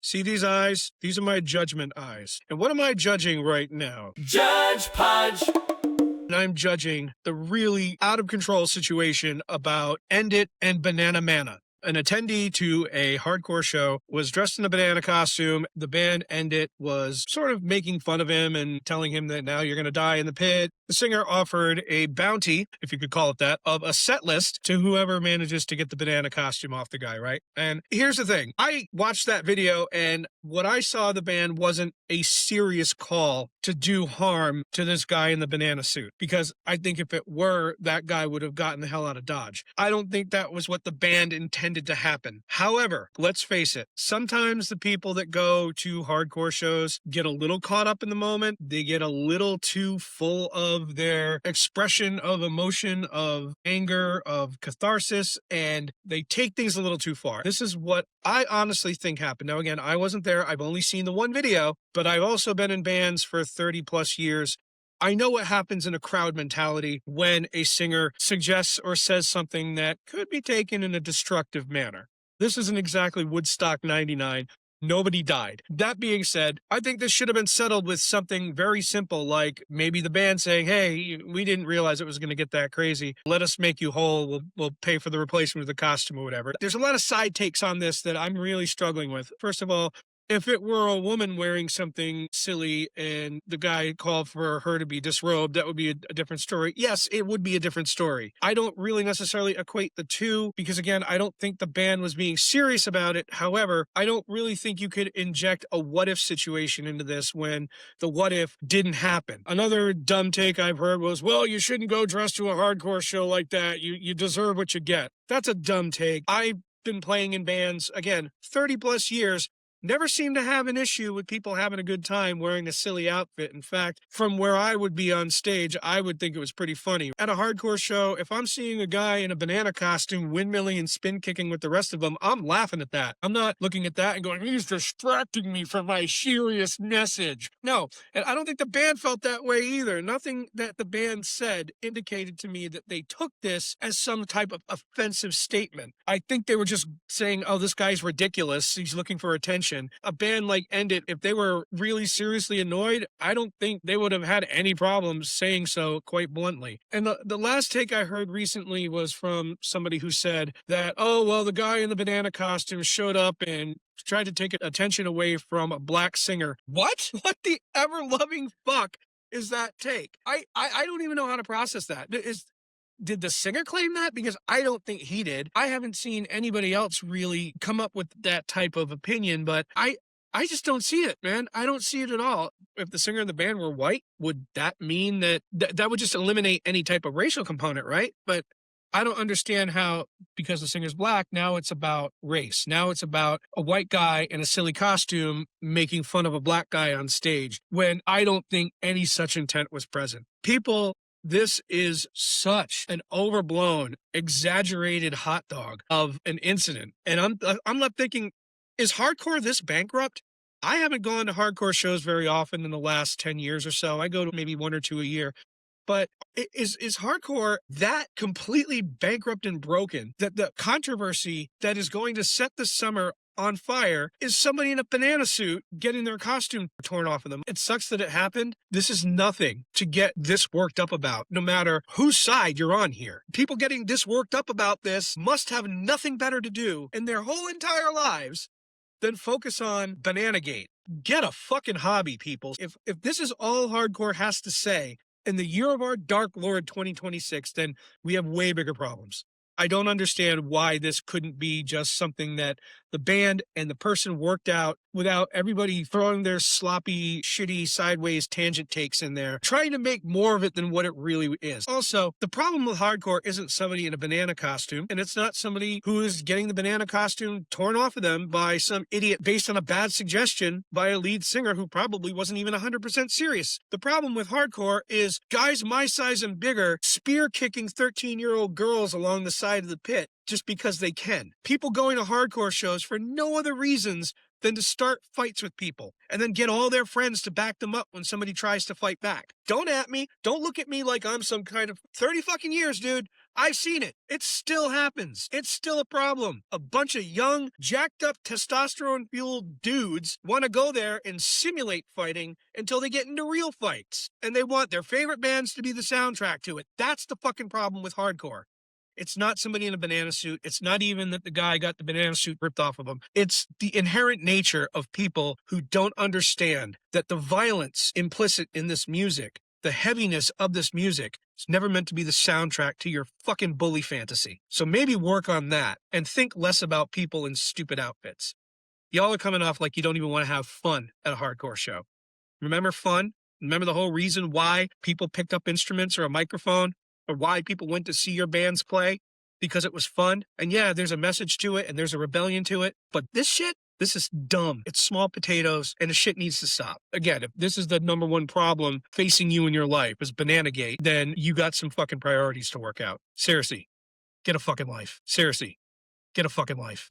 See these eyes? These are my judgment eyes. And what am I judging right now? Judge Pudge. And I'm judging the really out of control situation about End It and Banana Mana. An attendee to a hardcore show was dressed in a banana costume. The band End It was sort of making fun of him and telling him that now you're going to die in the pit. The singer offered a bounty, if you could call it that, of a set list to whoever manages to get the banana costume off the guy, right? And here's the thing. I watched that video, and what I saw the band wasn't a serious call to do harm to this guy in the banana suit, because I think if it were, that guy would have gotten the hell out of Dodge. I don't think that was what the band intended to happen. However, let's face it, sometimes the people that go to hardcore shows get a little caught up in the moment. They get a little too full of their expression of emotion, of anger, of catharsis, and they take things a little too far. This is what I honestly think happened. Now, again, I wasn't there. I've only seen the one video, but I've also been in bands for 30 plus years. I know what happens in a crowd mentality when a singer suggests or says something that could be taken in a destructive manner. This isn't exactly Woodstock 99. Nobody died. That being said, I think this should have been settled with something very simple, like maybe the band saying, hey, we didn't realize it was going to get that crazy. Let us make you whole. We'll pay for the replacement of the costume or whatever. There's a lot of side takes on this that I'm really struggling with. First of all, if it were a woman wearing something silly and the guy called for her to be disrobed, that would be a different story. Yes, it would be a different story. I don't really necessarily equate the two because, again, I don't think the band was being serious about it. However, I don't really think you could inject a what-if situation into this when the what-if didn't happen. Another dumb take I've heard was, well, you shouldn't go dressed to a hardcore show like that. You deserve what you get. That's a dumb take. I've been playing in bands, again, 30 plus years. Never seem to have an issue with people having a good time wearing a silly outfit. In fact, from where I would be on stage, I would think it was pretty funny. At a hardcore show, if I'm seeing a guy in a banana costume windmilling and spin kicking with the rest of them, I'm laughing at that. I'm not looking at that and going, he's distracting me from my serious message. No, and I don't think the band felt that way either. Nothing that the band said indicated to me that they took this as some type of offensive statement. I think they were just saying, oh, this guy's ridiculous. He's looking for attention. A band like End It, if they were really seriously annoyed, I don't think they would have had any problems saying so quite bluntly. And the last take I heard recently was from somebody who said that, oh, well, the guy in the banana costume showed up and tried to take attention away from a black singer. What? What the ever-loving fuck is that take? I don't even know how to process that. Did the singer claim that? Because I don't think he did. I haven't seen anybody else really come up with that type of opinion, but I just don't see it, man. I don't see it at all. If the singer in the band were white, would that mean that would just eliminate any type of racial component, right? But I don't understand how, because the singer's black, now it's about race. Now it's about a white guy in a silly costume making fun of a black guy on stage, when I don't think any such intent was present. People, this is such an overblown, exaggerated hot dog of an incident. And I'm left thinking, is hardcore this bankrupt? I haven't gone to hardcore shows very often in the last 10 years or so. I go to maybe one or two a year. But is hardcore that completely bankrupt and broken that the controversy that is going to set the summer on fire is somebody in a banana suit getting their costume torn off of them? It sucks that it happened. This is nothing to get this worked up about, no matter whose side you're on here. People getting this worked up about this must have nothing better to do in their whole entire lives than focus on Bananagate. Get a fucking hobby, people. If this is all hardcore has to say in the year of our dark Lord 2026, then we have way bigger problems. I don't understand why this couldn't be just something that the band and the person worked out without everybody throwing their sloppy, shitty, sideways tangent takes in there, trying to make more of it than what it really is. Also, the problem with hardcore isn't somebody in a banana costume, and it's not somebody who is getting the banana costume torn off of them by some idiot based on a bad suggestion by a lead singer who probably wasn't even 100% serious. The problem with hardcore is guys my size and bigger spear kicking 13-year-old girls along the side of the pit just because they can. People going to hardcore shows for no other reasons than to start fights with people and then get all their friends to back them up when somebody tries to fight back. Don't at me. Don't look at me like I'm some kind of 30 fucking years, dude. I've seen it. It still happens. It's still a problem. A bunch of young, jacked up, testosterone-fueled dudes want to go there and simulate fighting until they get into real fights. And they want their favorite bands to be the soundtrack to it. That's the fucking problem with hardcore. It's not somebody in a banana suit. It's not even that the guy got the banana suit ripped off of him. It's the inherent nature of people who don't understand that the violence implicit in this music, the heaviness of this music, is never meant to be the soundtrack to your fucking bully fantasy. So maybe work on that and think less about people in stupid outfits. Y'all are coming off like you don't even want to have fun at a hardcore show. Remember fun? Remember the whole reason why people picked up instruments or a microphone? Or why people went to see your bands play? Because it was fun. And yeah, there's a message to it and there's a rebellion to it. But this shit, this is dumb. It's small potatoes and the shit needs to stop. Again, if this is the number one problem facing you in your life is Bananagate, then you got some fucking priorities to work out. Seriously, get a fucking life. Seriously, get a fucking life.